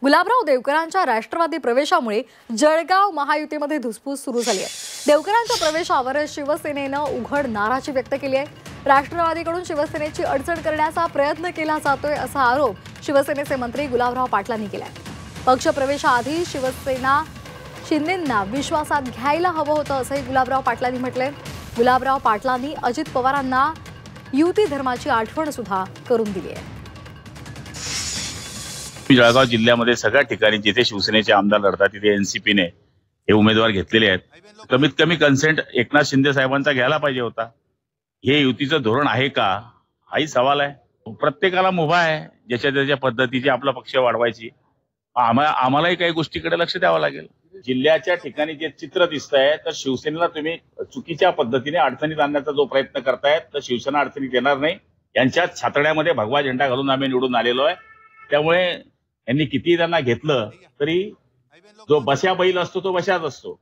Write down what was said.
गुलाबराव देवकरांच्या राष्ट्रवादी प्रवेशामुळे जळगाव महायुतीमध्ये धुसफूस सुरू झाली आहे। देवकरांच्या प्रवेशावर शिवसेनेनं उघड नाराजी व्यक्त केली आहे। राष्ट्रवादीकडून शिवसेनेची अडचण करण्याचा प्रयत्न केला जातोय असा आरोप शिवसेनेचे मंत्री गुलाबराव पाटलांनी केलाय। पक्ष प्रवेशाआधी शिवसेना शिंदेंना विश्वासात घ्यायला हवं होतं असंही गुलाबराव पाटलांनी म्हटलंय। गुलाबराव पाटलांनी अजित पवारांना युती धर्माची आठवण सुद्धा करून दिली आहे। जळगाव जिल्ह्यामध्ये सगळ्या ठिकाणी जिथे शिवसेनेचे आमदार लढतात तिथे एनसीपीने हे उमेदवार घेतलेले आहेत। कमीत कमी कन्सेंट एकनाथ शिंदे साहेबांचा घ्यायला पाहिजे होता। हे युतीचं धोरण आहे का हाही सवाल आहे। प्रत्येकाला मुभा आहे ज्याच्या त्याच्या पद्धतीची आपला पक्ष वाढवायची। आम्हालाही काही गोष्टीकडे लक्ष द्यावं लागेल। जिल्ह्याच्या ठिकाणी जे चित्र दिसतंय तर शिवसेनेला तुम्ही चुकीच्या पद्धतीने अडचणीत आणण्याचा जो प्रयत्न करतायत तर शिवसेना अडचणीत येणार नाही। यांच्या छातड्यामध्ये भगवा झेंडा घालून आम्ही निवडून आलेलो आहे। त्यामुळे यांनी किती त्यांना घेतलं तरी जो बशा बैल असतो तो बशाच असतो।